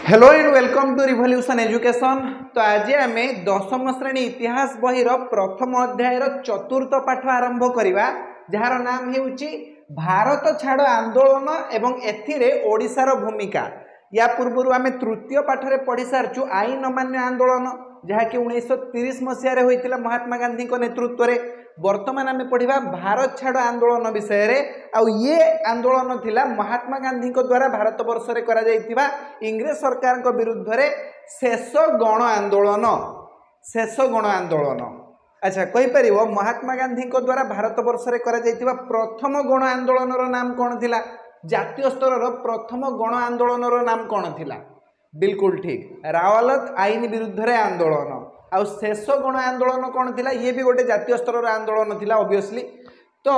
Hello and welcome to revolution education. तो आज आम दशम श्रेणी इतिहास बही प्रथम अध्याय चतुर्थ पाठ आरंभ करवा जार नाम है भारत छाड़ आंदोलन एवं एथिरे ओडिशार भूमिका। या पूर्व आम तृतीय पाठ में पढ़ी सारचु आईन अमान्य आंदोलन जहाँकि 1930 मसीह होता महात्मा गांधी नेतृत्व में। वर्तमान आम पढ़ा भारत छाड़ आंदोलन विषय रे। आउ ये आंदोलन थिला महात्मा गांधी द्वारा भारत वर्ष रे करा जाइतिबा इंग्रेज सरकार को विरुद्ध रे शेष गण आंदोलन। शेष गण आंदोलन अच्छा कहि परिबो महात्मा गांधी द्वारा भारत वर्ष रे करा जाइतिबा प्रथम गण आंदोलन रो नाम कोन थिला? जातीय स्तर रो प्रथम गण आंदोलन रो नाम कोन थिला? बिल्कुल ठीक, रावलत आईन विरुद्ध रे आंदोलन। आउ शेष गण आंदोलन कौन थिला? ये भी गोटे जातीय स्तर आंदोलन थिला ऑब्वियसली। तो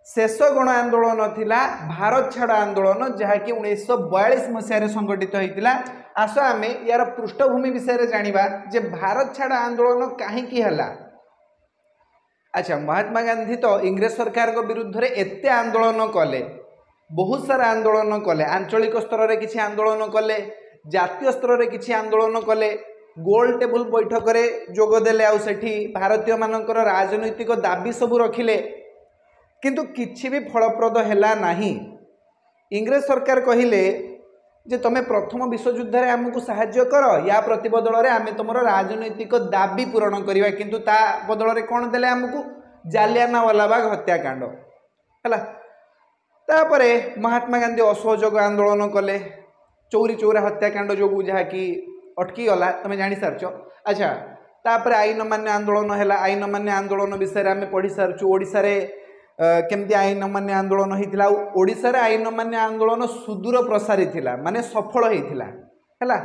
शेष गण आंदोलन थिला भारत छाड़ आंदोलन जहाँकि 1942 मसीह संगठित होता। आस आम यार पृष्ठभूमि विषय जानिबा जे भारत छाड़ आंदोलन कहीं हला। अच्छा महात्मा गांधी तो इंग्रेज सरकार को विरुद्ध रे एते आंदोलन कले, बहुत सारा आंदोलन कले, आंचलिक स्तर में किसी आंदोलन कले, जातीय स्तर में किसी आंदोलन कले, गोल टेबुल बैठक में जोगदेले, आउ सेठी भारतीय मानकर राजनैतिक दाबी सबू रखिले, किंतु किछि भी फलप्रद हैला नाही। इंग्रेज सरकार कहिले जे तमे प्रथम विश्वयुद्ध रे आमको साहाय्य कर, या प्रतिबदल रे आमे तुमरो राजनैतिक दाबी पूरण करिवा, किंतु ता बदल रे कोन देले आमको? जालियानवाला बाग हत्याकांड हैला। तापरे महात्मा गांधी असहयोग आंदोलन कले, चौरी चौरा हत्याकांड जो जहाँकि अटकी गला तुम जानी सारच। अच्छा तापर आईन अमान्य आंदोलन है। आईन अमान्य आंदोलन विषय आम पढ़ी सारचु। ओडिशा रे केमती आईन अमान्य आंदोलन होता, ओडिशा रे आईन अमान्य आंदोलन सुदूर प्रसारी थिला, माने सफल होता है।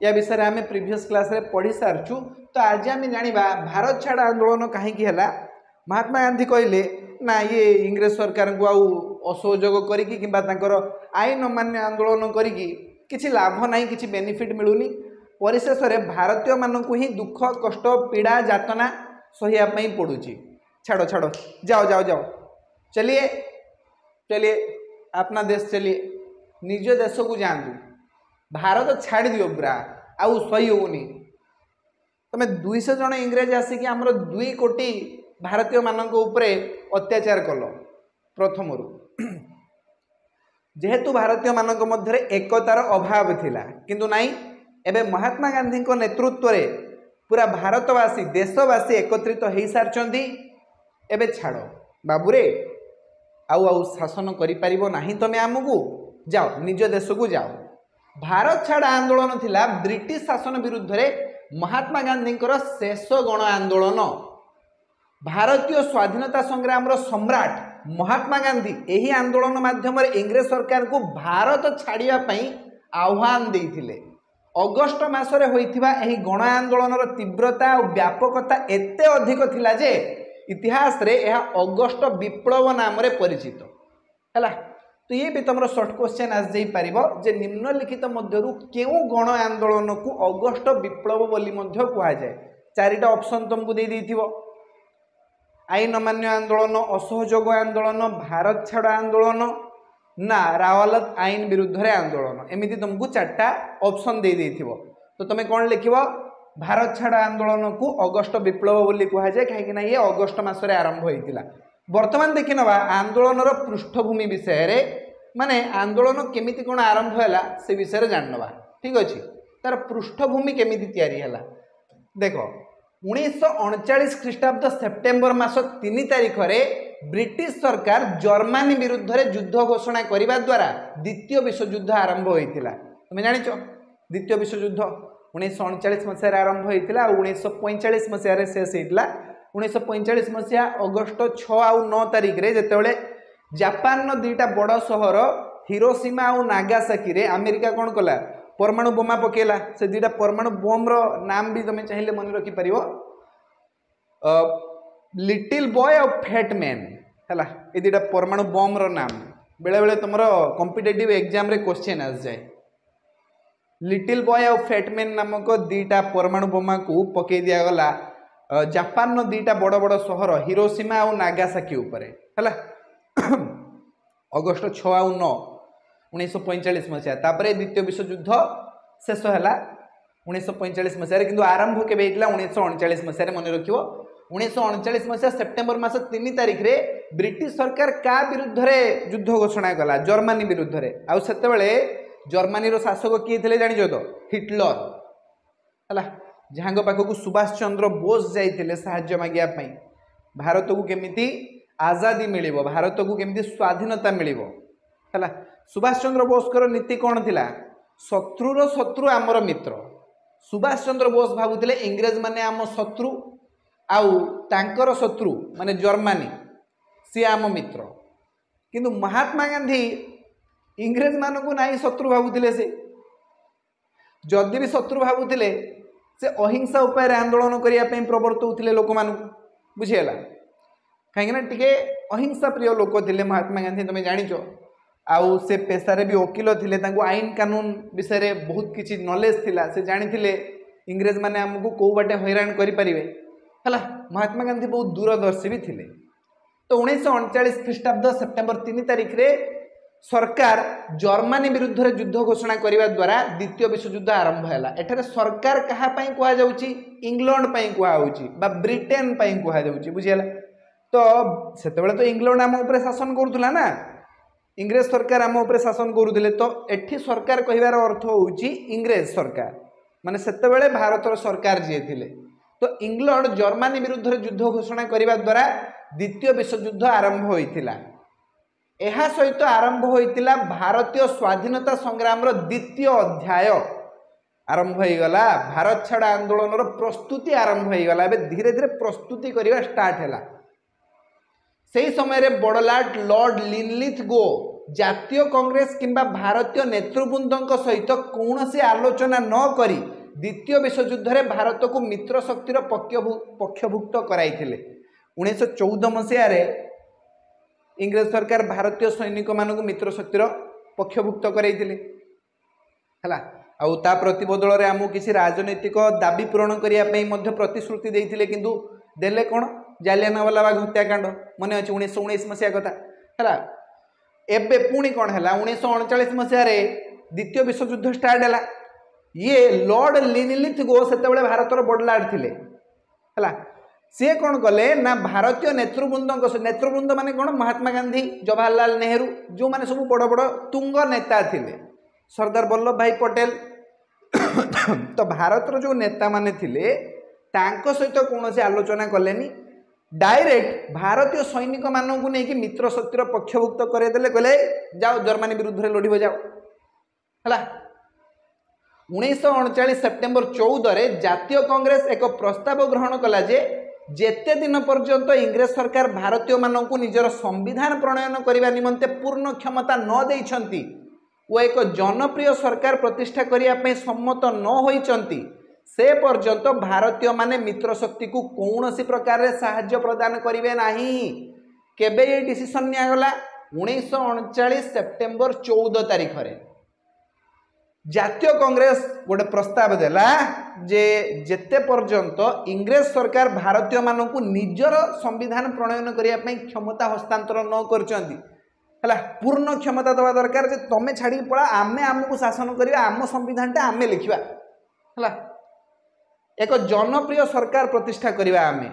या विषय आम प्रीवियस क्लास रे पढ़ी सारचु। तो आज आम जानिबा भारत छाड़ आंदोलन कहीं है। महात्मा गांधी कहले ना ये इंग्रेज सरकार को आउ असहयोग करिकी किंबा तांकर आईन अमान्य आंदोलन करिकी किछि लाभ नाही, किछि बेनिफिट मिलुनी। परिशेष में भारतीय मानक ही दुख कष्ट पीड़ा जातना सहियापी पड़ुची। छाड़ो छाड़ो, जाओ जाओ जाओ, चलिए चलिए अपना देश चलिए, निज देश को जातु, भारत छाड़ दियो पूरा, आउ सही होनी। तुम 200 जन इंग्रेज आसिक आमर 2 कोटी भारतीय मानक उपरे अत्याचार कल। प्रथम जेहेतु भारतीय मानक मध्य एकतार अभाव थिला, किंतु नाई एबे महात्मा गांधी नेतृत्व रे पूरा भारतवासी देशवासी एकत्रित हो सारी। एबे छाड़ बाबूरे आउ आउ शासन करिपारिबो नाही, तमे आमको जाओ निज देश को जाओ। भारत छाड़ आंदोलन थिला ब्रिटिश शासन विरुद्ध रे महात्मा गांधी शेष गण आंदोलन। भारतीय स्वाधीनता संग्राम सम्राट महात्मा गांधी यही आंदोलन माध्यम इंग्रेज सरकार को भारत छाड़िया आह्वान देइथिले। अगस्ट मासरे होइथिबा एही गण आंदोलन तीव्रता और व्यापकता एते अधिक थिला जे इतिहास रे यह अगस्ट विप्लव नाम रे परिचित हैला। तो ये भी तुम शॉर्ट क्वेश्चन आस जाई परिबो जे निम्नलिखित मध्यरु केउ गण आंदोलन को अगस्ट विप्लव बोली मध्य कहा जाए। 4टा ऑप्शन तुमको दे देथिबो, आईन अमान्य आंदोलन, असहयोग आंदोलन, भारत छाड़ आंदोलन ना रावलत आईन विरुद्ध रे आंदोलन। एमिति तुमको 4टा ऑप्शन दे देथिबो। तो तुम कौन लिखिबो? भारत छाड़ आंदोलन को अगस्ट विप्लव बोली कहा जाए, कहीं ये अगस्ट मासरे आरंभ होइतिला। वर्तमान देखि नबा आंदोलन रो पृष्ठभूमि विषय रे, माने आंदोलन केमिति कोन आरंभ हैला से विषय जानवा। ठीक अछि, तार पृष्ठभूमि केमिति तयारी हैला देखो। 1939 ख्रीष्टाब्द सेप्टेम्बर मास 3 तारिख रे ब्रिटिश सरकार जर्मनी विरुद्ध रे युद्ध घोषणा करने द्वारा द्वितीय विश्वयुद्ध आरंभ होता। तुम जान द्वितीय विश्वयुद्ध 1939 मसीह आरंभ होता, 1945 मसीह शेष होता। 1945 मसीहा अगस्ट 6 और 9 तारिख रे जेतेबेले जापान 2टा बड़ सहर हिरोशिमा और नागासाकी रे अमेरिका कौन कला? परमाणु बोमा पकेला। से 2टा परमाणु बोम रो नाम भी तुम चाहिए मन रखी पार, लिटिल बॉय और फैट मैन हैला। ये 2टा परमाणु बम रो नाम बेले बेले तुम कॉम्पिटिटिव एग्जाम रे क्वेश्चन आस जाए। लिटिल बॉय और फैट मैन नामक 2टा परमाणु बोमा को पकई दिया गला जापान 2टा बड़ बड़ सहर हिरोशिमा और नागासाकी उपरे हैला। अगस्ट 6 और 9 1945 मसीहा। तापरे द्वितीय विश्वयुद्ध शेष है 1945 मसीह किंतु आरंभ केबे होइतला 1939 मसीह मन रखियो 1939 मसीहा सेप्टेम्बर मास 3 तारिख रे ब्रिटिश सरकार का विरुद्ध रे युद्ध घोषणा कला जर्मनी विरुद्ध रे आउ सेतेबेले जर्मनी रो शासक किए थिले जानिजो तो हिटलर हला जहांग पाखकु सुभाष चंद्र बोस जाइथिले सहाय्य मागिया पई भारत को केमिति आजादी मिलिबो भारत को केमिति स्वाधीनता मिलिबो हला सुभाष चंद्र बोस कर नीति कोन थिला शत्रुर शत्रु आमर मित्र सुभाष चंद्र बोस भाबुथिले इंग्रेज माने आम शत्रु आउ तांकर शत्रु माने जर्मनी सी आम मित्र किंतु महात्मा गांधी इंग्रेज मानकु नाही शत्रु भाबुथिले से जदि भी शत्रु भाबुथिले से अहिंसा उपाय आंदोलन करिया पे प्रवर्तौथिले लोक मानकु बुझियला कहीं टिके अहिंसा प्रिय लोक थिले महात्मा गांधी तुम जानिचो आउ से पेशारे भी वकील थिले तांको आईन कानून विषय रे बहुत किछि नॉलेज थिला से जानिथिले इंग्रेज माने हमकु को बाटे हैरान करि परिबे हला महात्मा गांधी बहुत दूरदर्शी भी थिले तो 1939 ख्रीष्टाब्द सेप्टेम्बर 3 तारिख रे सरकार जर्मनी विरुद्ध रे युद्ध घोषणा करिवा द्वारा द्वितीय विश्व युद्ध आरंभ हैला एठारे सरकार कहा पई कुआ जाउची इंग्लैंड पई कुआ होउची बा ब्रिटेन पई कुआ जाउची बुझियला तो सेतेबेले तो इंग्लैंड आम ऊपर शासन करूथला ना इंग्रेज सरकार आम ऊपर शासन करूथिले तो एठी सरकार कहिवार अर्थ होउची इंग्रेज सरकार माने सेतेबेले भारतर सरकार जे थिले तो इंग्लैंड जर्मनी विरुद्ध रे युद्ध घोषणा करिवा द्वारा द्वितीय विश्व युद्ध आरंभ होइथिला एहा सहित आरंभ होइतिला भारतीय स्वाधीनता संग्राम रो द्वितीय अध्याय आरंभ हो गला भारत छाड़ आंदोलन रो प्रस्तुति आरंभ हो गला बे धीरे धीरे प्रस्तुति करिवा स्टार्ट हैला सेही समय रे बड़लाट लॉर्ड लिनलिथ गो जातीय कांग्रेस किंबा भारतीय नेतृवृंदक सहित कौनसी आलोचना न करी द्वितीय विश्व युद्ध रे भारत को मित्र शक्तिर पक्षभुक्त कराइथिले 1914 मसीह रे इंग्रेज सरकार भारतीय सैनिक मानक मित्र शक्तिर पक्षभुक्त कराइथिले हला आउ ता प्रतिबदल रे हमु किसी राजनीतिक दाबी पूरण करिया पई मध्य प्रतिश्रुति देइथिले किंतु देले कोन जालियानवाला बाग हत्याकांड मन अच्छे 1919 मसीहा कथा है एबे पुणी कौन है 1939 मसीह द्वितीय विश्व युद्ध स्टार्ट है ये लॉर्ड लिनलिथ गो से भारतर बड़लाड थे है सी कौन कले ना भारतीय नेतृवृंद माने कौन महात्मा गांधी जवाहरलाल नेहरू जो माने सब बड़ बड़ तुंग नेता थिले सरदार वल्लभ भाई पटेल तो भारतर जो नेता माने थिले तांको सहित कौन से आलोचना कलेनी डायरेक्ट भारतीय सैनिक मानक नहीं मित्र शक्तिर पक्षभुक्त करदेले कहले जाओ जर्मनी विरुद्ध लड़ब जाओ है 1939 सेप्टेम्बर 14 रे जातीय कांग्रेस एक प्रस्ताव ग्रहण कला जेते दिन पर्यंत इंग्रेज सरकार भारतीय मानक निजर संविधान प्रणयन करने निमंते पूर्ण क्षमता न देइछंती वो एक जनप्रिय सरकार प्रतिष्ठा करने सम्मत न होइछंती से पर्यंत भारतीय माने मित्र शक्ति को कौन सी प्रकार रे साहाय्य प्रदान करिवे नाही केबे ये डिसीजन निया गला 1939 सेप्टेम्बर 14 तारिख रे जातीय कांग्रेस गोटे प्रस्ताव देला जे जेते पर्यंत इंग्रेज सरकार भारतीय मानक निजर संविधान प्रणयन करिया पई क्षमता हस्तांतर न करचंती हला पूर्ण क्षमता दवा दरकार जे तमे छाड़ी पळा आमे हमकु शासन करिया आम संविधानटा आमे लिखिबा हला एक जनप्रिय सरकार प्रतिष्ठा करिवा आमे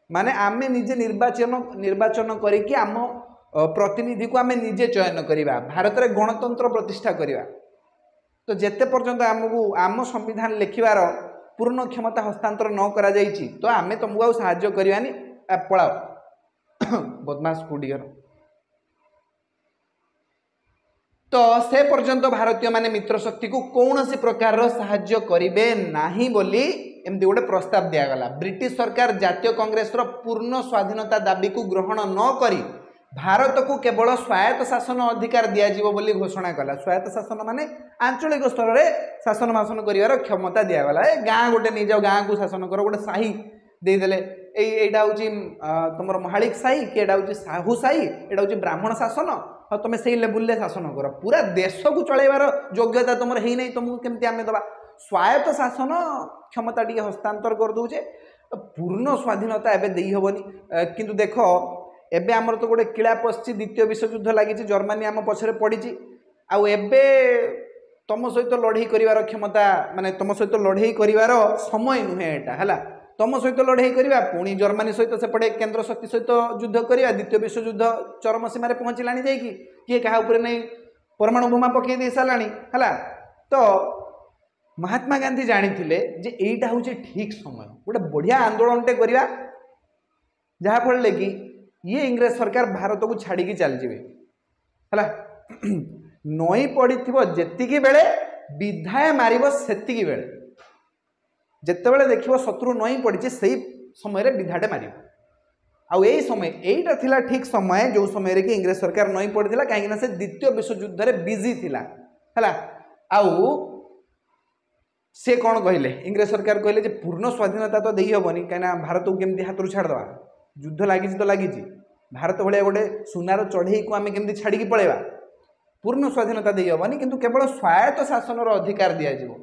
माने आमे निजे निर्वाचन करिकि आम प्रतिनिधि को आमे निजे चयन करिवा भारत रे गणतंत्र प्रतिष्ठा करिवा तो जेते पर्यंत आमको आम संविधान लिखिबार पूर्ण क्षमता हस्तांतर न करा जाइछि तो आमे तुमको आ साहाय्य करिवानी पळाओ बदमाश कुडियर तो से पर्यंत भारतीय माने मित्र शक्ति को कौन सी प्रकार साहाय्य करिवे नाही बोली एमती गोटे प्रस्ताव दिगला ब्रिटिश सरकार जातीय कांग्रेस पूर्ण स्वाधीनता दाबी को ग्रहण न करी भारत को केवल स्वायत्त शासन अधिकार दिज्व बोली घोषणा कला स्वायत्त शासन माने आंचलिक स्तर में शासन भाषण कर क्षमता दिगला ए गाँ गोटे नहीं जाओ गाँ को शासन कर गोटे साही देदेले एटा हूँ तुम महालिक साही कि एटा हूँ साहू साही एटा हूँ ब्राह्मण शासन हाँ तुम से लेवल शासन कर पूरा देश को चलैबार योग्यता तुम है नहीं तुमको केमती आम दबा स्वायत्त शासन क्षमता टी हस्तांतर कर दौचे पूर्ण स्वाधीनता एवं दे हेनी किंतु देख एबे आमर तो गोटे किला पशि द्वितीय विश्व युद्ध लगी जर्मनी आम पछरे पड़ी आउ एबे तुम सहित लड़े कर क्षमता माने तुम सहित लड़े कर समय नुहे यहाँ है तुम सहित लड़े करवा पुणी जर्मनी सहित सेपटे केन्द्र शक्ति सहित युद्ध करवा द्वितीय विश्वयुद्ध चरम सीमार पहुँचलानी जाकि किए क्या नहीं परमाणु बोमा पकई दे सारा है तो महात्मा गांधी जानी जे एटा हूँ ठीक समय गोटे बढ़िया आंदोलनटे करवा जहाँफल कि ये इंग्रेज सरकार भारत को छाड़ी चली जाए है नई पड़ी जी बेले विधाय मार से बेले जिते देखो शत्रु नई पड़ी से समय विधाटे मार आउ यही समय यहीटा थिला ठीक समय जो समय कि इंग्रेज सरकार नई पड़ी कहीं से द्वितीय विश्वयुद्ध में बिजी थिला है आउ से कौन कहले इंग्रेज सरकार कहले जे पूर्ण स्वाधीनता तो देई हबनी कहीं भारत को केमती हाथ छाड़दवा युद्ध लगी तो लगी भारत भाया गोटे सुनार चढ़ई को आम केमती छाड़ी पलैवा पूर्ण स्वाधीनता देई हबनी किंतु केवल स्वायत्त शासन अधिकार दि जाव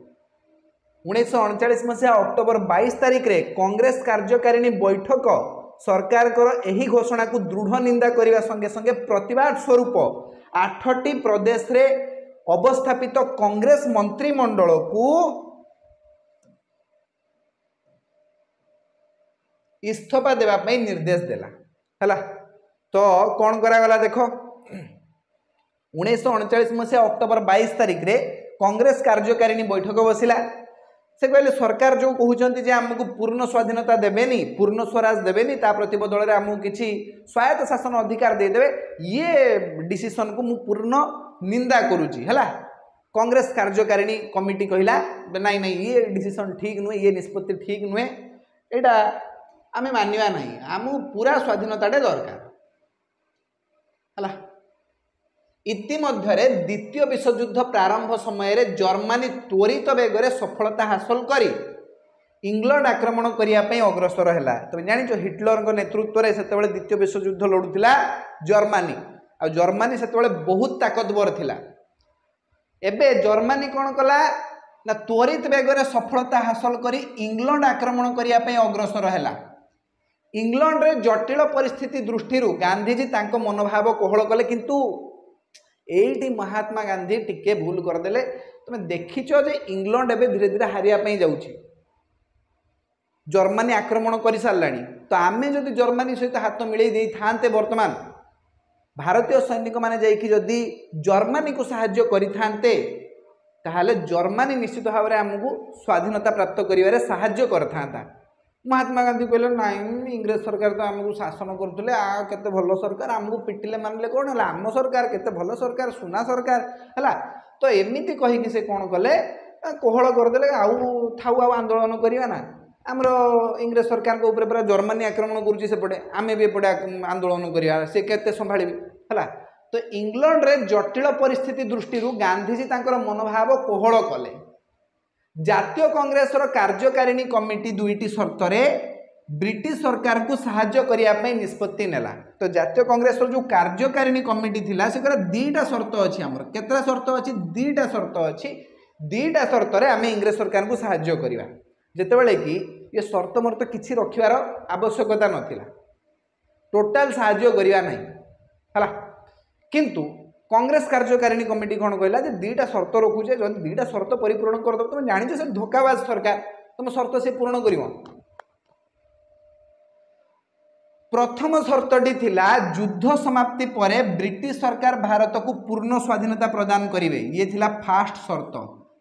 1939 मसीहा अक्टोबर 22 तारिख रे कांग्रेस कार्यकारिणी बैठक सरकार यही घोषणा को दृढ़ निंदा करने संगे संगे प्रतिवाद स्वरूप 8टी प्रदेश रे अवस्थापित कांग्रेस मंत्रिमंडल को इस्तीफा देवाई निर्देश देला है तो कौन करागला देख 1939 मसीहा अक्टोबर 22 तारिख रे कांग्रेस कार्यकारिणी बैठक बसिला से कहले सरकार जो कहते आमको पूर्ण स्वाधीनता देवेनी पूर्ण स्वराज देवेनी ता प्रतिबदल में आमको किसी स्वायत्त शासन अधिकार देदेवे ये डिसीजन को मु पूर्ण निंदा करुच्ची है कांग्रेस कार्यकारिणी कमिटी कहला नाई नाई ये डिसीजन ठीक नुहे ये निष्पत्ति ठीक नुहे यहाँ आम मानवा ना आमको पूरा स्वाधीनता दरकार है इतिमध्य द्वितीय विश्वयुद्ध प्रारंभ समय जर्मनी त्वरित बेगर सफलता हासिल कर इंग्लैंड आक्रमण करने अग्रसर है तुम जान हिटलर नेतृत्व में से द्वितीय विश्वयुद्ध लड़ुला जर्मनी आ जर्मनी से बहुत ताकतवर थिला एबे जर्मनी कौन कला ना त्वरित बेगर सफलता हासिल कर इंग्लैंड आक्रमण करने अग्रसर है इंग्लैंड रे जटिल परिस्थिति दृष्टि गांधीजी तांको मनोभाव कोहल कले किंतु एटी महात्मा गांधी टिके भूल करदे तुम देखीच जे इंग्लैंड एवं धीरे धीरे हारिया जाऊँगी जर्मनी आक्रमण कर सारा तो आमे जदि जर्मनी सहित हाथ मिलई दे थांते वर्तमान भारतीय सैनिक माने जाइकी जदि जर्मनी को साहाय्य करिथांते ताहले जर्मनी निश्चित भाव में आमको स्वाधीनता प्राप्त करिवारे साहाय्य करथांता महात्मा गांधी कहले नाई इंग्रेज सरकार तो आमको शासन करते आ केते भल सरकार आमको पिटिले मानले कौन है आम सरकार केते भल सरकार सुना सरकार है तो एमती कहीकि से कौन कले कोहल करदे आउ थाउ आउ आंदोलन करवा ना आमर इंग्रेज सरकार के ऊपर पूरा जर्मनी आक्रमण करुच्ची सेपटे आमे भी एपटे आंदोलन करवा से केते संभाळिबे है तो इंग्लैंड रे जटिल परिस्थिति दृष्टि गांधीजी तांकर मनोभाव कोहल कले जातीय कांग्रेस कार्यकारिणी कमिटी दुईटी शर्त ब्रिटिश सरकार को साहाय्य करने निष्पत्ति नेला तो जातीय कांग्रेस जो कार्यकारिणी कमिटी थिला से दीटा शर्त अच्छी आमर केतरा शर्त अच्छी दीटा शर्त अच्छी दीटा शर्त आम इंग्रेज सरकार को साहाय्य करवा जितेबाला कि ये शर्त मर्त किसी रखार आवश्यकता नाला टोटाल साहाय्य करवा ना है किंतु कांग्रेस कार्यकारिणी कमिटी कौन कहला जे दीटा शर्त रखुचे जब दीटा शर्त परिपूर्ण करदे तुम जान से धोखाबाज सरकार तुम शर्त से पूर्ण कर प्रथम शर्तटी थिला युद्ध समाप्ति पर ब्रिटिश सरकार भारत को पूर्ण स्वाधीनता प्रदान करेंगे ये थिला फास्ट शर्त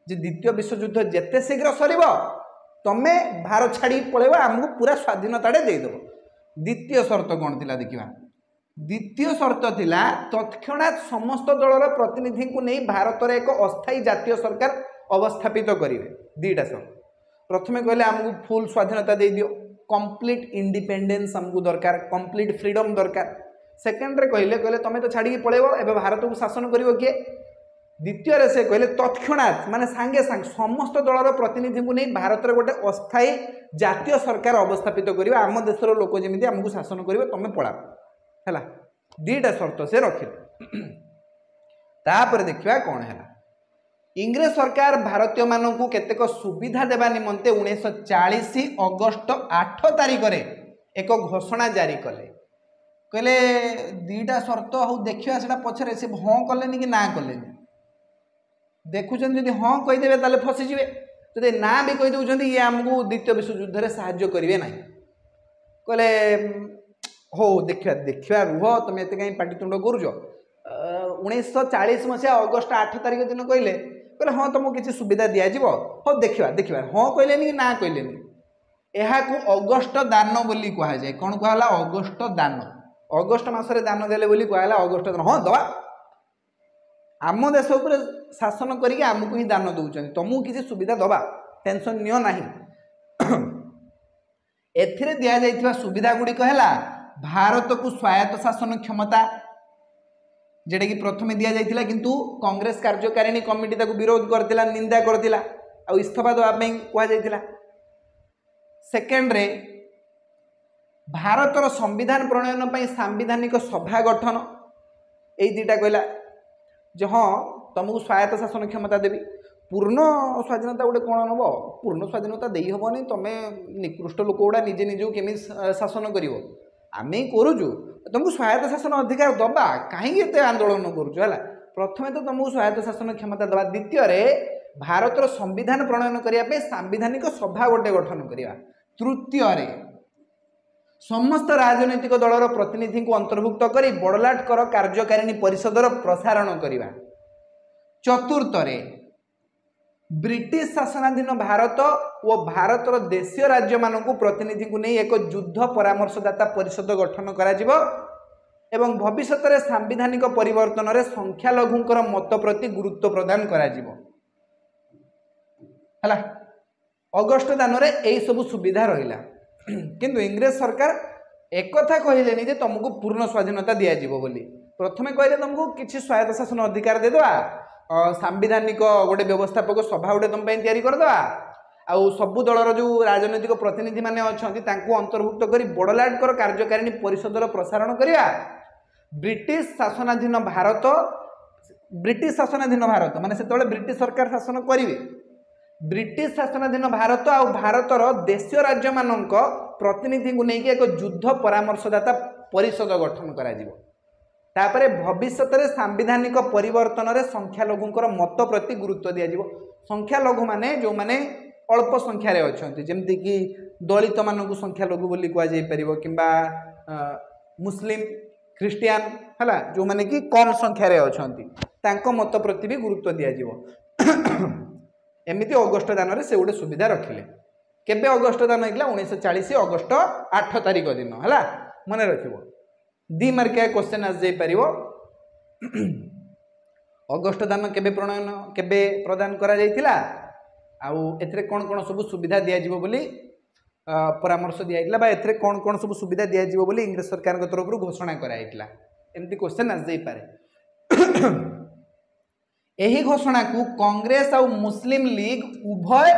जे द्वितीय विश्वयुद्ध जेते शीघ्र सर तमें भारत छाड़ी पलैब आमको पूरा स्वाधीनता देदेव द्वितीय शर्त कौन थिला देखिबा द्वितीय शर्त थिला तत्क्षणात समस्त दलर प्रतिनिधि को नहीं भारत रे एक अस्थायी जातीय सरकार अवस्थापित करेंगे दीटा शर्त प्रथमे कहले आमको फुल स्वाधीनता दे दियो कंप्लीट इंडिपेंडेंस आमको दरकार कंप्लीट फ्रीडम दरकार सेकेंड रे कहले तमें तो छाड़ी पलैब एबे भारत को शासन करिवो किए द्वितीय रे से कहले तत्क्षणात माने सांगे सांग समस्त दलर प्रतिनिधि को नहीं भारत रे गोटे अस्थायी जातीय सरकार अवस्थापित करिवो आम देशर लोक जेमिति आमको शासन करिवो तमें पळा है दीटा शर्त से रखिले तापर देखिया कौन है इंग्रेज सरकार भारतीय मानक केतेक सुविधा देवा निमंते 1940 अगस्त 8 तारिख रे एक घोषणा जारी कले कहले दीटा शर्त हूँ देखिया सेटा पछरे से हाँ कलेनि कि ना कलेनि देखुं जदि हाँ कहीदेवे ताले फसीजे जदि ना भी कहीदे ये आमको द्वितीय विश्वयुद्ध में साहाय्य करेंगे ना कहले हो देखा देखा रुह तुम एत कहीं पाटितुंड करुच 1940 मसीहा अगस्ट 8 तारिख दिन कहले कहले हाँ तुमको किसी सुविधा दिज्व हाँ देखा देखा हाँ कहले ना कहले यहाँ अगस्ट दान बोली कहुए कौन कहला अगस्ट दान अगस्ट मसरे दान देले बोली कहला अगस्ट दान हाँ दवा आम देश उपर शासन करके आमको ही दान दौरान तुमको किसी सुविधा दवा टेंशन नियो नहीं एथिरे दिया जाइथिबा सुविधा गुड़िक है भारत को स्वायत्त शासन क्षमता जेटा कि प्रथम दि जाइथिला किंतु कांग्रेस कार्यकारिणी कमिटी ताको विरोध करथिला निंदा करथिला आ इस्तीफा देवाई कह जाइथिला सेकेंड रे भारतर संविधान प्रणयन पर सांविधानिक सभा गठन यही दुटा कहला जे हाँ तुमको स्वायत्त शासन क्षमता देवी पूर्ण स्वाधीनता गोटे कौन हम पूर्ण स्वाधीनता दे हेनी तुम निकृष्ट लोक गुड़ा निजे निज केमी शासन कर आम करुचु तुमको स्वायत्त शासन अधिकार दबा कहीं आंदोलन करुचु प्रथम तो तुमको स्वायत्त शासन क्षमता दबा द्वितीय भारतर संविधान प्रणयन करने सांविधानिक सभा गोटे गठन करवा तृतीय समस्त राजनैतिक दलर प्रतिनिधि को अंतर्भुक्त कर बड़लाट कर कार्यकारिणी परिषदर प्रसारण करवा चतुर्थ ब्रिटिश शासनाधीन भारत और भारतर देशीय राज्य मानक प्रतिनिधि को नहीं एक युद्ध परामर्शदाता परिषद गठन करा एवं भविष्य में सांविधानिक परिवर्तन में संख्यालघुंकर मत प्रति गुरुत्व प्रदान करा अगस्ट दान में यही सब सुविधा रहा किंतु इंग्रेज सरकार एक कथा कहले जे तुमको पूर्ण स्वाधीनता दिज्व बोली प्रथमे कहले तुमको किसी स्वायत्त शासन अधिकार देदेवा सांविधानिक गोटे व्यवस्थापक सभा गोटे तुम तैयारी करदे आउ सबू दलर जो राजनैतिक प्रतिनिधि माने अच्छी अंतर्भुक्त कर बड़लाट कर कार्यकारिणी परिषदर प्रसारण करवा ब्रिटिश शासनाधीन भारत माने से ब्रिटिश सरकार शासन करेंगे ब्रिटिश शासनाधीन भारत आ भारतर देशीय राज्य मानक प्रतिनिधि को लेकिन एक युद्ध परामर्शदाता परिषद गठन करा तापरे भविष्य में सांविधानिक परिवर्तन में संख्यालघुंकर मत प्रति गुरुत्व दिज्व संख्यालघु माने जो माने अल्प संख्यार अच्छा जमती कि दलित मानक संख्यालघु बोली कहुपर कि मुस्लिम ख्रीस्टियान है जो माने कि कम संख्यार अच्छा मत प्रति भी गुरुत्व दिज्व एमती अगस्ट दान से गोटे सुविधा रखिले केबे अगस्ट दान होता 1940 अगस्ट 8 तारिख दिन है मन रखिब 2 मार्किया क्वेश्चन आस जापर अगस्ट दान केबे प्रणयन केबे प्रदान करा जाइथिला आउ एथरे कौन कौन सब सुविधा दिज्व बोली परामर्श दिया एथरे कौन कौन सब सुविधा दिज्व बोली इंग्रेज सरकार तरफ घोषणा कराइला एमती क्वेश्चन आस जाइपारे यही घोषणा को कांग्रेस और मुस्लिम लीग उभय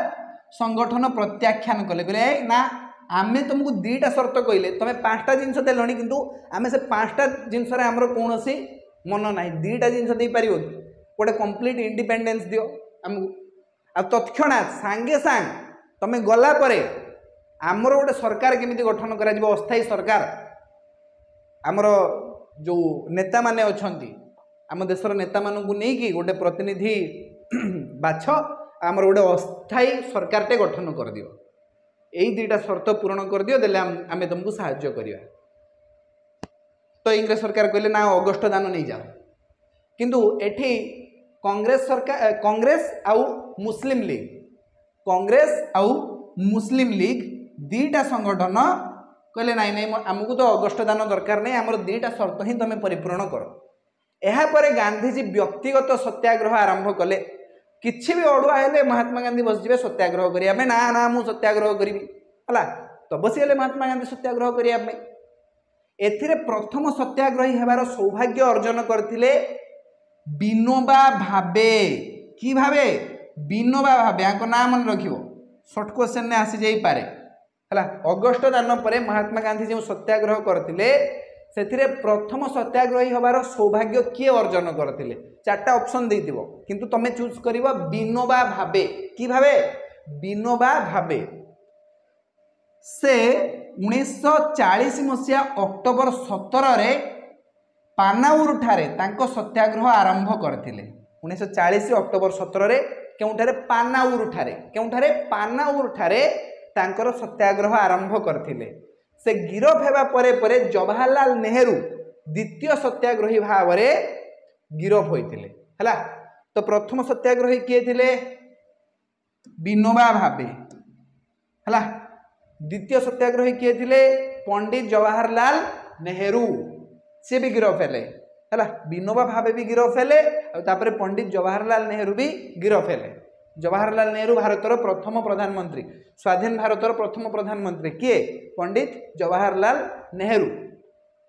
संगठन प्रत्याख्यान कले कहले ना आमे तुमको 2टा शर्त कहले तुम 5टा जिनस देलनी किंतु आमे से 5टा जिनस रे हमरो कोनोसी मन नाही 2टा जिनस दे परिबो गोटे कंप्लीट इंडिपेंडेंस दियो हमको आ तत्क्षणात सांगे सांग तुम गला परे आमर गोटे सरकार केमिति गठन करा जिवो अस्थायी सरकार आमर जो नेता माने अछंती आम देशर नेता मानू नहीं गोटे प्रतिनिधि बाछ आमर गोटे अस्थायी सरकारटे गठन कर दियो यही 2टा शर्त पूरण कर दियो देले आम तुमको साहाय्य करिया तो इंग्रेज सरकार कहले ना अगस्ट दान नहीं जाओ किंतु एठी कांग्रेस सरकार कांग्रेस आउ मुस्लिम लीग 2टा संगठन कहले नाई नाई आमको तो अगस्ट दान दरकार नहीं आमर 2टा शर्त ही तुम परिपूर्ण कर यापर गांधीजी व्यक्तिगत सत्याग्रह आरंभ कले किछि भी अड़ुआ हेले महात्मा गांधी बसजे सत्याग्रह करने ना ना मु सत्याग्रह करी है तो बसीगले महात्मा गांधी सत्याग्रह करने एथिरे प्रथम सत्याग्रही हेबार सौभाग्य अर्जन करथिले विनोबा भावे कि भावे विनोबा भावे आको नाम मन रखिबो शॉर्ट क्वेश्चन ने आसी जाई पारे है अगस्ट दान पर महात्मा गांधी जो सत्याग्रह करथिले से प्रथम सत्याग्रही हबार सौभाग्य किए अर्जन करते 4टा ऑप्शन देइथिबो किंतु तमे चूज करिवो विनोबा भावे कि भावे विनोबा भावे से 1940 मसीहा अक्टोबर 17 रे पानाउर ठारे तांको सत्याग्रह आरंभ करथिले 1940 अक्टोबर 17 केउठारे पानाउर ठारे तांकर सत्याग्रह आरंभ करथिले। से गिरफ हेबा परे जवाहरलाल नेहरू द्वितीय सत्याग्रही भाव में गिरफ होइथिले हला। तो प्रथम सत्याग्रही किए थिले विनोबा भावे हला। द्वितीय सत्याग्रही किए थिले पंडित जवाहरलाल नेहरू से भी गिरफ हेले हला। विनोबा भावे भी गिरफ हेले और तापर पंडित जवाहरलाल नेहरू भी गिरफ हेले। जवाहरलाल नेहरू भारतर प्रथम प्रधानमंत्री, स्वाधीन भारतर प्रथम प्रधानमंत्री किए पंडित जवाहरलाल नेहरू।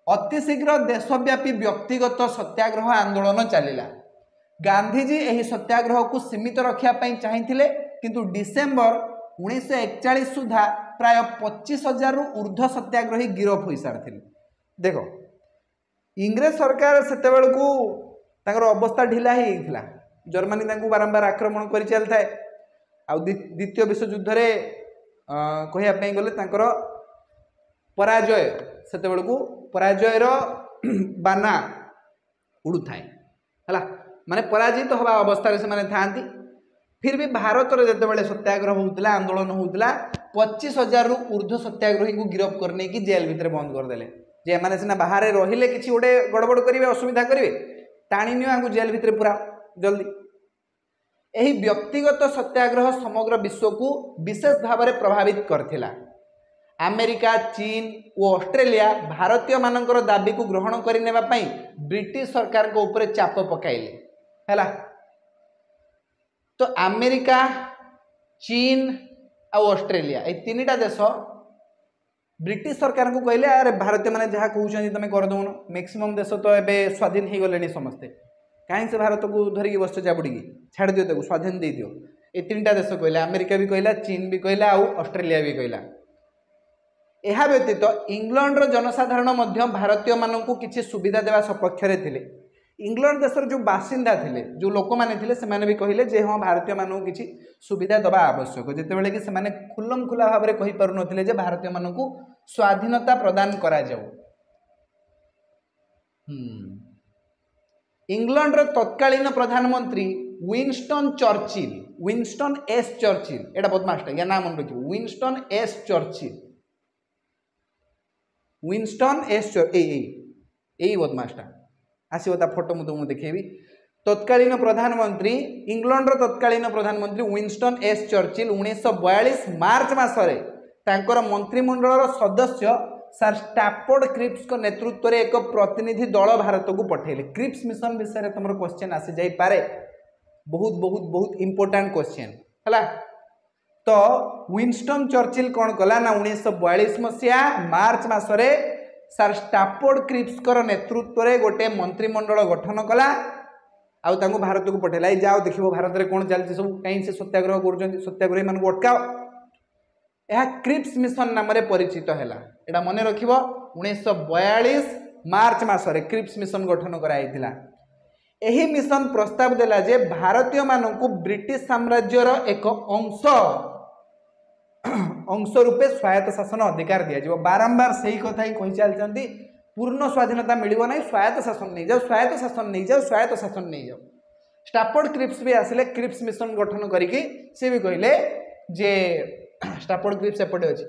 अति शीघ्र देशव्यापी व्यक्तिगत सत्याग्रह आंदोलन चलिला। गांधीजी यही सत्याग्रह को सीमित रखा चाहिए किंतु डिसेम्बर 1941 सुधा प्राय 25,000 रु ऊर्ध्व सत्याग्रही गिरफ हो सारी। देख इंग्रेज सरकार से अवस्था ढिला ही जर्मनी बारंबार आक्रमण कर चल थाए। द्वितीय विश्वयुद्ध रे कहवाई गले पराजय से पराजयर बाना उड़ू थाए है माने पराजित हवा अवस्था से था। फिर भी भारत में जिते सत्याग्रह होता आंदोलन होता 25,000 रु ऊर्ध्व सत्याग्रही को गिरफ करने की जेल भितर बंद करदे। जे मैंने सीना बाहर रहिले किसी गोटे गड़बड़ करेंगे असुविधा करेंगे टाणी नियो जेल भितर पूरा जल्दी। यही व्यक्तिगत सत्याग्रह समग्र विश्व को विशेष भाव में प्रभावित करथिला। अमेरिका, चीन और ऑस्ट्रेलिया भारतीय मानकर दाबी को ग्रहण करने ब्रिटिश सरकार को ऊपर चाप पकाइले हैला। तो अमेरिका, चीन और ऑस्ट्रेलिया ये तीनटा देश ब्रिटिश सरकार को कहले अरे भारतीय माने जहाँ कहते तुम करदौन। मैक्सिमम देश तो एबे स्वाधीन हो गले समस्ते, कहीं से भारत को धरिकी बस चापुड़ी छाड़ दियो ताको स्वाधीन दे दियो। ये तीनटा देश कहला, अमेरिका भी कहला, चीन भी कहला और ऑस्ट्रेलिया भी कहला। यह व्यतीत इंग्लैंड जनसाधारण मध्य भारतीय मानक किसी सुविधा देवा सपक्ष थे। इंग्लैंड देशर जो बासिंदा थे जो लोक मैंने से भी कहले जे हाँ भारतीय मानक किसी सुविधा दवा आवश्यक जितेबाला कि से खुलम खुला भाव में कहीपर नुले भारतीय मानक स्वाधीनता प्रदान करा जाऊ। इंग्लैंड तत्कालीन प्रधानमंत्री विंस्टन एस चर्चिल एटा बदमाशटा या नाम मन रखिए विंस्टन एस चर्चिल यही बदमाशटा आसो फोटो मुझे देखेबी। तत्कालीन प्रधानमंत्री इंग्लैंड तत्कालीन प्रधानमंत्री विंस्टन एस चर्चिल 1942 मार्च मासरे तांकर मंत्रिमंडल सदस्य सर स्टैफोर्ड क्रिप्स को नेतृत्व में एक प्रतिनिधि दल भारत को पठेले। क्रिप्स मिशन विषय तुम क्वेश्चन आसी जाई पारे, बहुत बहुत बहुत इंपोर्टेंट क्वेश्चन है। तो विंस्टन चर्चिल कौन कला ना 1942 मसीहा मार्च मासरे सर स्टैफोर्ड क्रिप्स को नेतृत्व में गोटे मंत्रिमंडल गठन कला आउ भारत को पठेला। जाओ देखो भारत में कौन चलती सब कहीं से सत्याग्रह कर सत्याग्रही मान अटकाओ। यह क्रिप्स मिशन नाम परिचित है। यहाँ मन रख 1942 मार्च मासरे क्रिप्स मिशन गठन कराइला। यही मिशन प्रस्ताव देला जे भारतीय मानक ब्रिटिश साम्राज्यर एक अंश रूपे स्वायत्त शासन अधिकार दिया। बारंबार से ही कथा ही कही चलती पूर्ण स्वाधीनता मिलिबो नहीं, स्वायत्त शासन नहीं जाओ, स्वायत्त शासन नहीं जाओ, स्वायत्त शासन नहीं जाओ। स्टैफोर्ड क्रिप्स भी आसिले क्रिप्स मिशन गठन करिकी से भी कहले जे स्टैफोर्ड क्रिप्स एपटे अच्छी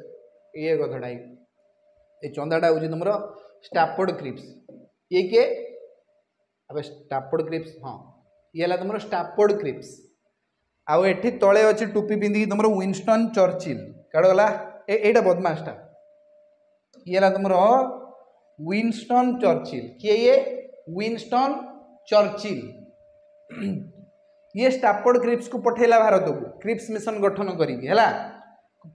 ये कथाटा ये चंदाटा हूँ तुम स्टैफोर्ड क्रिप्स ये किए अब स्टैफोर्ड क्रिप्स हाँ ये तुम स्टैफोर्ड क्रिप्स आउ एठी तले अच्छी टोपी पिंधि तुम विंस्टन चर्चिल काड़गला एटा बदमाशटा ये तुम विंस्टन चर्चिल किए ये विंस्टन चर्चिल ये स्टैफोर्ड क्रिप्स को पठेला भारत को क्रिप्स मिशन गठन करी है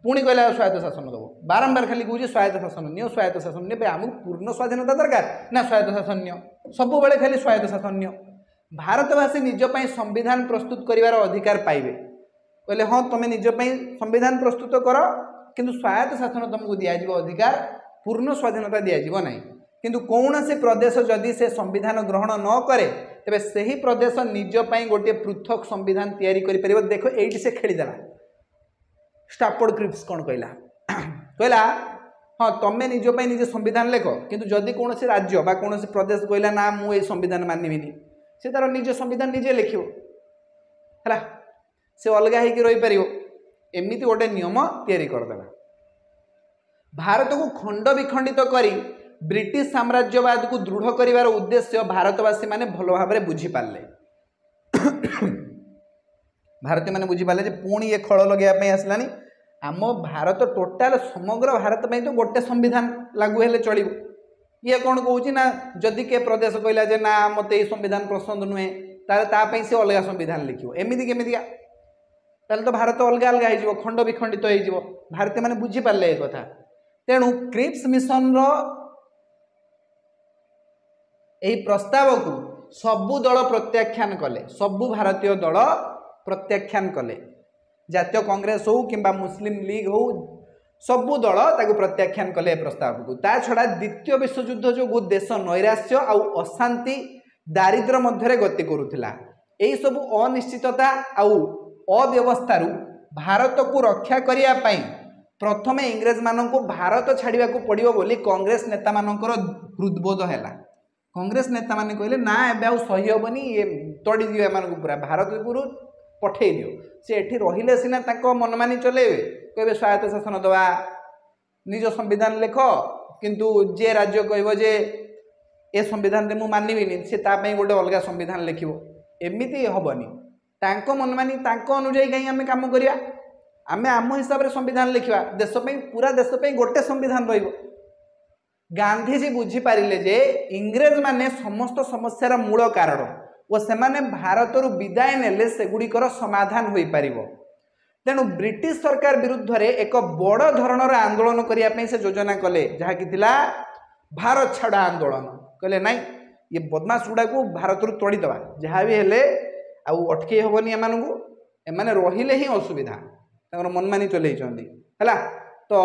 पुणी कहला स्वायत्त शासन दब बारंबार खाली कहे स्वायत्त शासन नियो स्वायत्त शासन नियो आमको पूर्ण स्वाधीनता दरकार ना स्वायत्त शासन नियो सब बेले खाली स्वायत्त शासन नियो। भारतवासी निजपाई संविधान प्रस्तुत करिवार अधिकार पाइबे कहले हाँ तुम निजपाई संविधान प्रस्तुत कर किंतु स्वायत्त शासन तुमको दिज्व अधिकार पूर्ण स्वाधीनता दिज्व ना किंतु कौन से प्रदेश जदि से संविधान ग्रहण न करे तेरे से ही प्रदेश निजपाई गोटे पृथक संविधान तैयारी करिपरिबो। देखो एठी से खेलीदेला स्टैफोर्ड क्रिप्स कौन कहला कहला हाँ तुम्हें निजपाई निजे संविधान लेख किंतु जदि कौन से राज्य बा कौन से प्रदेश कहला ना मुझे संविधान मानिबिनी से तार निज संविधान निजे लिखियो है से अलग हो रही पार एमती गोटे नियम तैयारी करदेला भारत को खंड विखंडित करी ब्रिटिश साम्राज्यवाद को दृढ़ करिवार उद्देश्य भारतवासी माने भल भाव में बुझीपारे भारतीय मैंने बुझीपारे पुणी ये खल लगे आसलानी आम भारत टोटाल समग्र भारत में तो गोटे संविधान लागू हेले चलो ये कौन कौन ना जदि के प्रदेश कहला जे ना मत ये संविधान पसंद नुहे तापाई से अलग संविधान लिखो एमती केमितिका ताले तो भारत अलग अलग हो खंड विखंडित हो भारतीय मैंने बुझीपारे ये कथा तेणु क्रिप्स मिशन यही प्रस्ताव को सबु दल प्रत्याख्यान कले सबु भारतीय दल प्रत्याख्यान कले जातीय कांग्रेस हो कि मुस्लिम लीग हो सबु दल ताकू प्रत्याख्यान कले प्रस्ताव को ता छड़ा द्वितीय विश्वयुद्ध जो देश नैराश्य आउ अशांति दारिद्र्य मध्य गति करुला यही सब अनिश्चितता आउ अव्यवस्था भारत को रक्षा करने प्रथम इंग्रेज मान को भारत छाड़ा पड़ो बोली कांग्रेस नेता मानकर हृदबोध है कांग्रेस नेता माने कहले ना एबे सही हेनी ये तोड़ी दियो एमान पूरा भारत को पठे दियो से एठी रहिले सिना ताको मनमानी चलेबे कहबे स्वायत्त शासन दवा निज संविधान लेख किंतु जे राज्य कहबो जे ए संविधान रे मु मानिबिनी से ता पई गोटे अलग संविधान लिखिबो एमिति हबनी तांको मनमानी तांको अनुଯାयी कहीं आम काम करिया आमे आम हिसाब रे संविधान लिखिबा देश पई पूरा देश पई गोटे संविधान रहिबो गांधीजी बुझीपारे जे इंग्रेज माने समस्त समस्यार मूल कारण और सेमाने भारत विदाय नेले सेगुड़िकर समाधान हो पारिबो तेणु ब्रिटिश सरकार विरुद्ध रे एक बड़ धरणर आंदोलन करने से योजना कले जहाँकि भारत छाड़ आंदोलन कहले नाई ये बदमाश गुड़ा को भारत तोड़ीदवा जहाँ भी हेले आउ अटके हेनी एमाने रहिले ही असुविधा मनमानी चलई तो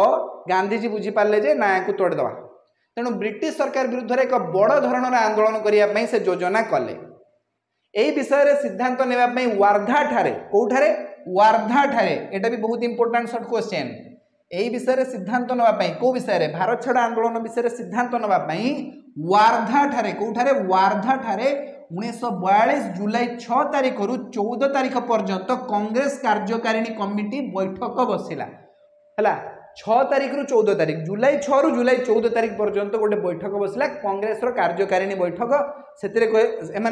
गांधीजी बुझीपारे जे ना या तोड़ीदवा तेणु ब्रिटिश सरकार विरुद्ध रे एक बड़ धरणर आंदोलन करने से योजना कले यही विषय रे सिद्धांत नेबापई वार्धा ठारे कोठारे वार्धा ठारे एटा भी बहुत इंपोर्टेंट शॉर्ट क्वेश्चन यही विषय रे सिद्धांत नेबापई को विषय रे भारत छाड़ आंदोलन विषय रे सिद्धांत नेबापई वार्धा ठारे कोठारे वार्धा ठारे 1942 जुलाई 6 तारिख रु 14 तारिख पर्यंत कांग्रेस कार्यकारिणी कमिटी बैठक बसिला हला 6 तारिख रु 14 तारिख जुलाई 6 रु जुलाई 14 तारिख पर्यंत गोटे बैठक बसला कांग्रेस कार्यकारिणी बैठक से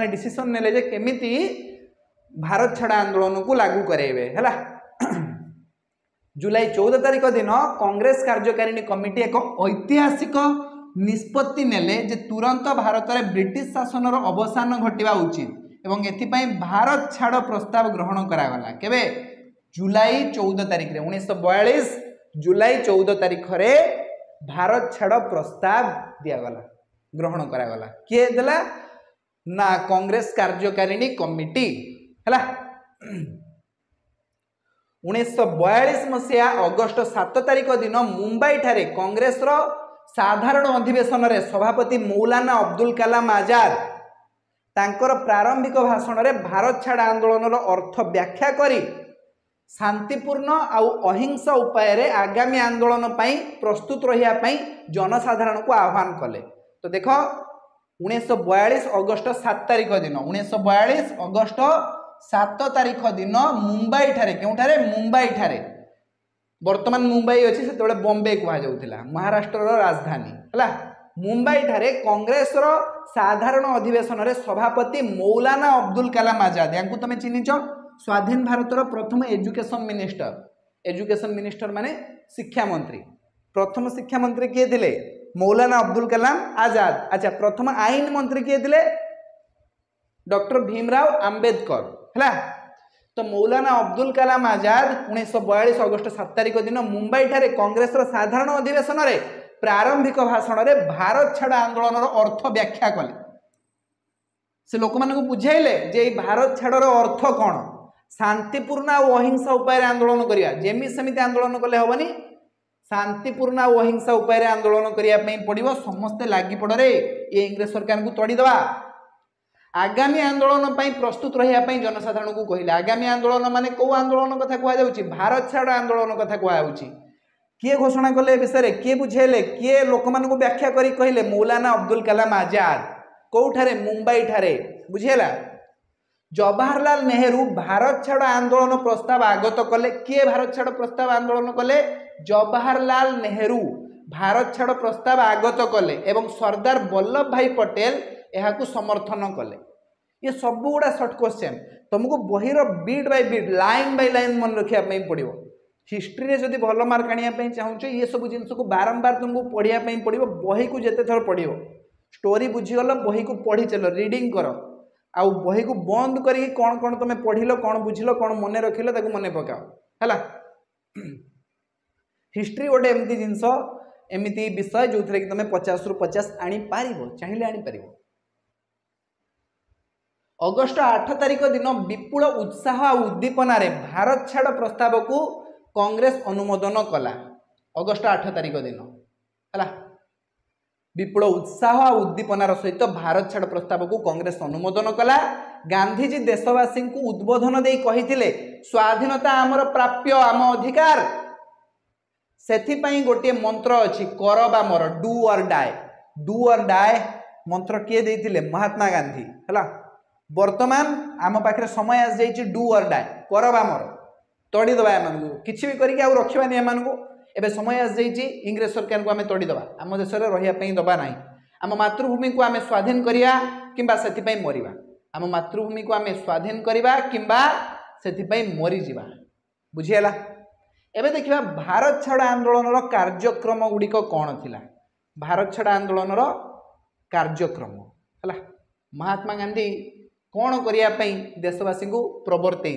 डिसीजन नेले जे केमिति भारत छाड़ आंदोलन को लागू करेबे हैला जुलाई 14 तारिख दिन कांग्रेस कार्यकारिणी कमिटी एक ऐतिहासिक निष्पत्ति नेले जे तुरंत भारत में ब्रिटिश शासन अवसान घटिबा उचित एवं एथिपाई भारत छाड़ प्रस्ताव ग्रहण करागला केबे जुलाई 14 तारिख रे 1942 जुलाई 14 तारिख रे भारत छाड़ प्रस्ताव दियागला ग्रहण करागला किए देला ना कांग्रेस कार्यकारिणी कमिटी हैला 1942 मसीहा अगस्ट 7 तारिख दिन मुंबई ठारे कांग्रेस रो साधारण अधिवेशन रे सभापति मौलाना अब्दुल कलाम आजाद तांकर प्रारंभिक भाषण रे भारत छाड़ आंदोलन रो अर्थ व्याख्या करी शांतिपूर्ण आउ अहिंसा उपाय रे आगामी आंदोलन पाई प्रस्तुत रहिया पाई जनसाधारण को आह्वान कले तो देख 1942 अगस्ट 7 तारिख दिन 1942 अगस्ट 7 तारिख दिन मुंबई ठारे केउठारे मुंबई ठारे वर्तमान मुंबई अच्छी से बॉम्बे कह जाऊला महाराष्ट्र राजधानी है मुंबई ठारे कांग्रेस रो साधारण अधिवेशन रे सभापति मौलाना अब्दुल कलाम आजाद या तुम चिन्हिच स्वाधीन भारत प्रथम एजुकेशन मिनिस्टर माने शिक्षा मंत्री प्रथम शिक्षा मंत्री किए थे मौलाना अब्दुल कलाम आजाद अच्छा प्रथम आईन मंत्री किए थे डॉक्टर भीमराव आंबेडकर है तो मौलाना अब्दुल कलाम आजाद 1942 अगस्ट 7 तारिख दिन मुंबई ठारे कांग्रेस साधारण अधिवेशन रे प्रारंभिक भाषण रे भारत छाड़ आंदोलन अर्थ व्याख्या कले से लोक मानक बुझाइले जे भारत छाड़र अर्थ कौन शांतिपूर्ण और अहिंसा उपाय आंदोलन करिया जेमी सेमिति आंदोलन कले हेबनी शांतिपूर्ण और अहिंसा उपाय आंदोलन करने पड़ो समस्ते लगी पड़ रे ये इंग्रेज सरकार को तोड़ीदवा आगामी आंदोलन प्रस्तुत रही जनसाधारण को कहले आगामी आंदोलन माने कौ आंदोलन कथा कहुच्छी भारत छाड़ आंदोलन कथा कहुच्छी किए घोषणा कले विषय किए बुझेले किए लोक मान व्याख्या करी कहले मौलाना अब्दुल कलाम आजाद कौठारे मुंबई ठारे बुझेला जवाहरलाल नेहरू भारत छाड़ आंदोलन प्रस्ताव आगत कले। किए भारत छाड़ प्रस्ताव आंदोलन कले? जवाहरलाल नेहरू भारत छाड़ प्रस्ताव आगत कले एवं सरदार वल्लभ भाई पटेल यह समर्थन कले। ये सब गुड़ा सर्ट क्वेश्चन तुमको बहीर bit by bit line by line मन रखा पड़ो। हिस्ट्री रे जदि भल मार्क आने चाहूँ ये सब जिन को बारंबार तुमको पढ़िया पड़ो। बही को जिते थर पढ़ स्टोरी बुझीगल बही को पढ़ी चल रीडिंग कर आउ बही को बंद करी कौन कौन तुम पढ़िल कौन बुझिल कौन मन रखिल मन पकाओ है। हिस्ट्री गोटे एमती जिनस एमती विषय जो थे कि तुम 50 रु 50 आनीपर चाहिए आनीपर। अगस्ट 8 तारिख दिन विपुल उत्साह और उद्दीपन भारत छाड़ प्रस्ताव को कांग्रेस अनुमोदन कला। अगस्ट 8 तारिख दिन है विपुल उत्साह और उद्दीपनार सहित भारत छाड़ प्रस्ताव को कांग्रेस अनुमोदन कला। गांधीजी देशवासी को उद्बोधन दे कही स्वाधीनता आमर प्राप्य आम अधिकार से गोटे मंत्र अच्छी कर बा मर डू और डाए। डू और डाए मंत्र किए देते महात्मा गांधी है। वर्तमान आम पाखे समय आस जाइए डू और डाए कर बा मर तोड़ीदे एम कि भी करके रखानी एम एवं समय आस जाइए इंग्रेज सरकार को आम तोड़ीदे आम देश में रही दबा ना। आम मातृभूमि को आम स्वाधीन करिया किंबा से मरिबा। आम मातृभूमि को आम स्वाधीन करिबा किंबा से मरीजा बुझीगला। एबे देखिबा भारत छाड़ आंदोलन कार्यक्रम गुड़िक कौन थिला। भारत छाड़ आंदोलन कार्यक्रम है महात्मा गांधी कौन करने देशवासी को प्रवर्तई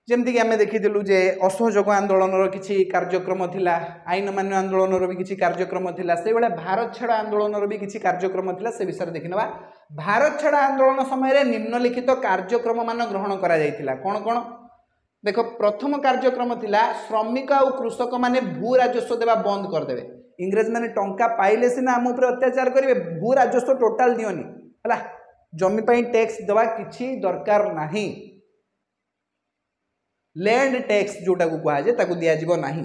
जमती आम देखीलु जे असहयोग आंदोलन किसी कार्यक्रम थिला आईन मान्य आंदोलन भी किसी कार्यक्रम थिला से भाया भारत छाड़ आंदोलन भी किसी कार्यक्रम थिला से विषय देखिनवा। भारत छाड़ आंदोलन समय निम्नलिखित कार्यक्रम मान ग्रहण करा जायतिला कौन कौन देख। प्रथम कार्यक्रम थिला श्रमिक और कृषक माने भू राजस्व देवा बंद करदे। इंग्रेज माने टंका पाइले सिना आम उपर अत्याचार करेंगे भू राजस्व टोटाल दियोनी है। जमी पाई टैक्स देवा किछि दरकार नाही। लैंड टैक्स जोटा को कहा जाए ताकू दिया जीवो नाही।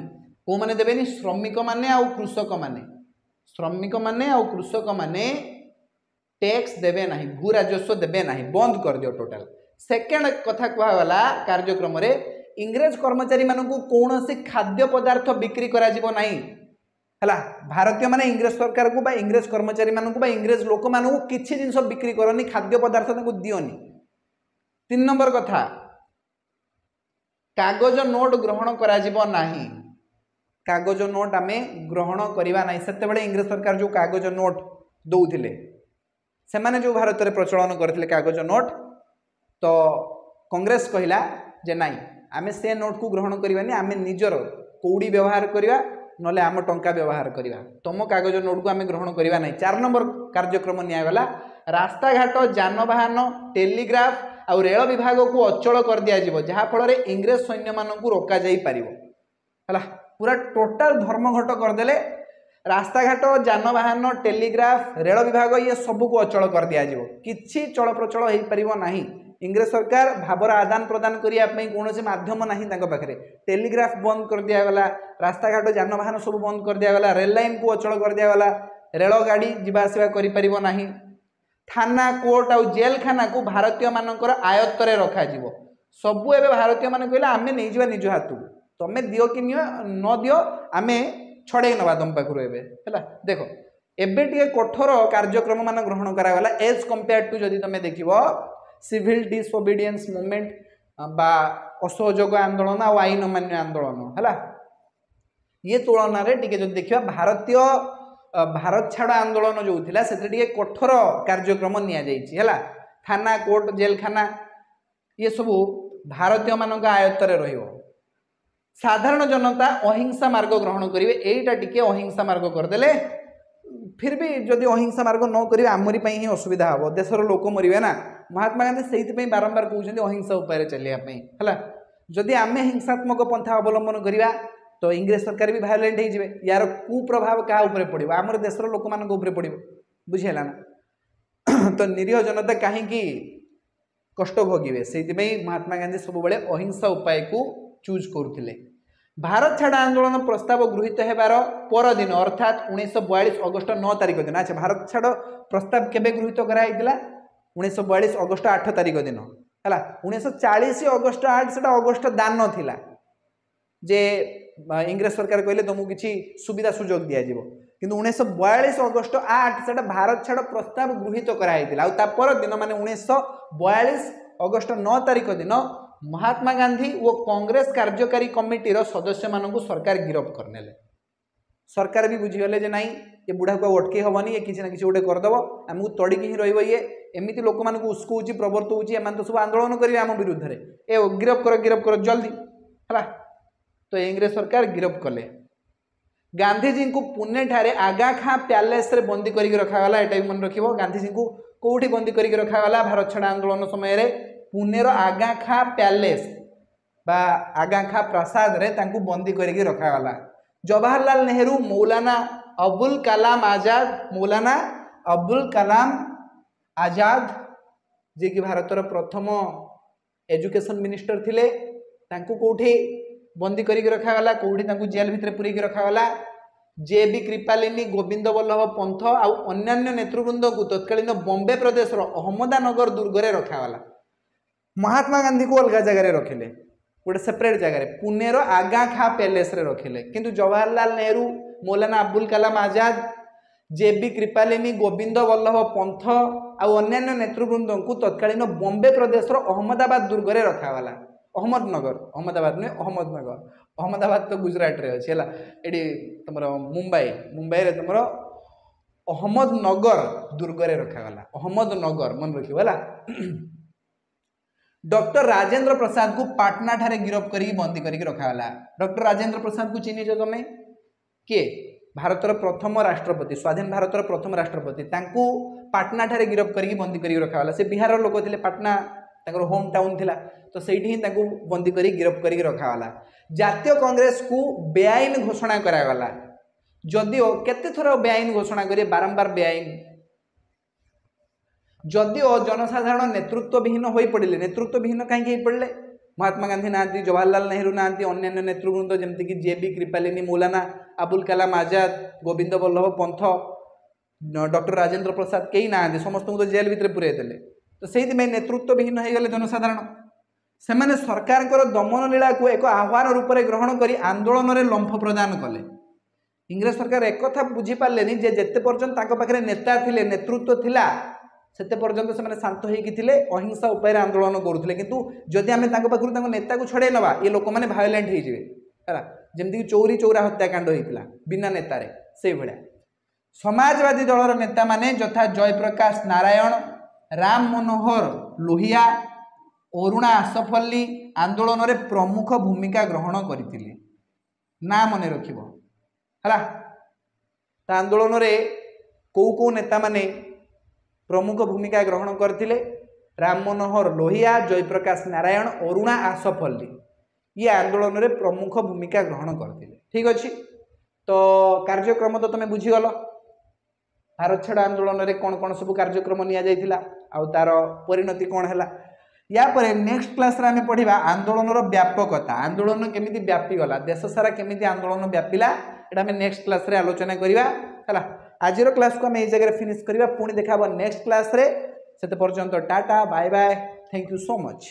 को माने देबेनी श्रमिक माने आ कृषक माने। श्रमिक माने आ कृषक माने टैक्स देबे नाही भू राजस्व देबे नाही बंद कर दियो टोटाल। सेकेंड कथा कहला कार्यक्रम रे इंग्रेज कर्मचारी मानू कौन सी खाद्य पदार्थ बिक्री करा जीवो नाही है। भारतीय माने इंग्रेज सरकार को बा इंग्रेज कर्मचारी मानू बा इंग्रेज लोक मानू किछि जिंस बिक्री करनी खाद्य पदार्थ ताकू दियोनी। 3 नंबर कथा कागज नोट ग्रहण करा जीवो नाही। कागज नोट आमे ग्रहण करिवा नाही। सेतेबेले इंग्रेज सरकार जो कागज नोट दौथिले से माने जो भारत में प्रचलन करथिले कागज नोट तो कांग्रेस कहला जे नाई आमे से नोट को ग्रहण करिवानी आमे निजर कौड़ी व्यवहार करिवा नले आम टंका व्यवहार करिवा तुम कागज नोट को आमे ग्रहण करिवा नाही। 4 नंबर कार्यक्रम नियागला रास्ता घाट जानवाहन टेलीग्राफ और रेल विभाग को अचल कर दिया जिवो जहा फल इंग्रेज सैन्य मानू रोका जाई पारिबो है। पूरा टोटाल धर्मघट करदेले रास्ता घाट जानवाहन टेलीग्राफ रेल विभाग ये सब को अचल कर दिया जिवो किछि चल प्रचल हो पारिबो नाही। इंग्रेज सरकार भावर आदान प्रदान करने कौन मध्यम ना पाखे टेलीग्राफ बंद कर दिगला रास्ता घाट जानवाहन सब बंद कर दिगला रेल लाइन को अचल कर दिगला रेल गाड़ी जावासवा करना थाना कोर्ट और जेल खाना को भारतीय मानकर आयत्त रखा सबू एवं भारतीय मान कहले आम नहीं जा निज हाथ को तुम्हें दियो कि न दियो आम छड़े नवा तुम पाखु है देख एबे टे कठोर कार्यक्रम मान ग्रहण करागला एज कंपेयर टू जदि तुम देख सिविल डिसओबीडियंस मूवमेंट बा असहयोग आंदोलन और आईन मान्य आंदोलन है ये तुलन टे जो देखा भारतीय भारत छाड़ आंदोलन जो थिला से कठोर कार्यक्रम निया थाना कोर्ट जेल खाना ये सब भारतीय मान आयत्त रहिबो। साधारण जनता अहिंसा मार्ग ग्रहण करेंगे यहीटा टिके अहिंसा मार्ग करदे फिर भी जदि अहिंसा मार्ग न करेंगे आमरी ही असुविधा हम देशर लोक मरवे ना महात्मा गांधी से बारंबार कहते अहिंसा उपाय चलिए है जदि आम हिंसात्मक पंथा अवलंबन करवा तो इंग्रेज सरकार भी भायोलेंट हो यार कुप्रभाव क्या पड़ो आमर देशर लोक मान पड़ो बुझेगा ना तो निरीह जनता कहीं कष्ट भोगे से महात्मा गांधी सब अहिंसा उपाय को चूज करुले। भारत छाड़ आंदोलन प्रस्ताव गृहीत होबार परदिन अर्थात 1942 अगस्ट 9 तारिख दिन। अच्छा भारत छाड़ प्रस्ताव केबे गृहीत कराइला 1942 अगस्ट 8 तारिख दिन है 1940 अगस्ट 8 से अगस्ट दान थिला जे इंग्रेज सरकार कहले तुमको किसी सुविधा सुजोग दिया जीवो किंतु 1942 अगस्ट 8 से भारत छाड़ प्रस्ताव गृहीत कराई दिन माने 1942 अगस्ट 9 तारिख दिन महात्मा गांधी वो कांग्रेस कार्यकारी कमिटी सदस्य मानक सरकार गिरफ्त करने सरकार भी बुझीगले नाई ये बुढ़ा को अटकई हेनी ये किसी ना किसी गोटे करदेव आमको तड़िकी ही रही ये एमती लोक मान उस्कौची प्रवर्तौची एम तो सब आंदोलन करेंगे आम विरुद्ध में ए गिरफ्त कर जल्दी है तो इंग्रेज सरकार गिरफ्त कले गांधीजी को पुणे ठारे आगा खां प्यालेस रे बंदी करके रखागला एटा भी मन रखिबो गांधीजी को कोठी बंदी करके रखागला भारत छाड़ आंदोलन समय रे पुणे रो आगा खां प्यालेस बा आगा खां प्रासाद रे तांको बंदी करके रखागला जवाहरलाल नेहरू मौलाना अबुल कलाम आजाद जे कि भारतर प्रथम एजुकेशन मिनिस्टर थिले तांको कोठी बंदी करके रखागला कोठी तांको जेल भितर पुरी के रखागला जे बी कृपालिनी गोविंद वल्लभ पंथ आउ अन्यान्य नेतृवृंद को तत्कालीन बॉम्बे प्रदेश अहमदानगर दुर्ग रे रखागला महात्मा गांधी को अलग जगह रखिले गोटे सेपरेट जगह पुणे रो आगा खा पैलेस रे रखिले किंतु जवाहरलाल नेहरू मौलाना अबुल कलाम आजाद जे बी कृपालिनी गोविंद वल्लभ पंथ आउ अन्यान्य नेतृवृंद को तत्कालीन बॉम्बे प्रदेश अहमदाबाद दुर्ग रे रखागला अहमदाबाद नुहे अहमदाबाद तो गुजरात रे अच्छे ये तुम मुंबई रे तुम अहमदनगर दुर्ग रे रखागला अहमदनगर मन रखिबला डॉक्टर राजेंद्र प्रसाद को पाटना ठारे गिरफ्त करी बंदी करके रखागला डॉक्टर राजेंद्र प्रसाद को चिन्ह तुम किए भारतर प्रथम राष्ट्रपति स्वाधीन भारतर प्रथम राष्ट्रपति तांको पाटना ठारे गिरफ्त करके बंदी करके रखागला से बिहार लोक थे पाटना तांकर होम टाउन थिला तो सेठी ही तांको बंदी करी गिरफ्त करके रखागला जातीय कांग्रेस को बेआईन घोषणा करागला जदिओ केते थर बेआईन घोषणा करे बारंबार बेआईन जदिओ जनसाधारण नेतृत्व विहीन हो पड़े नेतृत्व विहीन कहीं पड़े महात्मा गांधी नांती जवाहरलाल नेहरू नांती अन्य नेतृवृंद जमती जे बी कृपालिनी मौलाना अबुल कलाम आजाद गोविंद वल्लभ पंथ डॉक्टर राजेंद्र प्रसाद कई ना समस्त को तो जेल भितर पुरे देले तो से नेतृत्व विहीन हो गले जनसाधारण से सरकार दमन लीला को एक आह्वान रूप में ग्रहण कर आंदोलन में लंफ प्रदान कले इंग्रेज सरकार एक कथा बुझीपारे जे जेते पर्यंत पाखे नेता थिले नेतृत्व थिला सेते पर्यंत से शांत होते अहिंसा उपाय आंदोलन करुले किंतु जदि आम पाखु नेता को छड़े नवा ये लोक मैंने भायोलेंट है जमीक चौरी चौरा हत्याकांड होता बिना नेतारे से भाया समाजवादी दलर नेता माने यथा जयप्रकाश नारायण राम मनोहर लोहिया अरुणा आसफल्ली आंदोलन में प्रमुख भूमिका ग्रहण करते ना मन रखा आंदोलन में कौ नेता माने प्रमुख भूमिका ग्रहण करते राम मनोहर लोहिया जयप्रकाश नारायण अरुणा आसफल्ली ये आंदोलन में प्रमुख भूमिका ग्रहण करते ठीक अच्छे तो कार्यक्रम तो तुम्हें बुझीगल भारत छाड़ आंदोलन में कौन कौन सब कार्यक्रम नि तार परिणति कौन है या पर नेक्स्ट क्लास रे आमे पढ़िबा आंदोलन व्यापकता आंदोलन केमिति व्यापीगला देश सारा केमिति आंदोलन व्यापिला एटा आमे नेक्स्ट क्लास रे आलोचना करिबा हला आजिर क्लास को आमे ए जगह फिनिश करिबा पुणी देखाबो नेक्स्ट क्लास रे सेते पर्यंत टाटा bye bye thank you so much.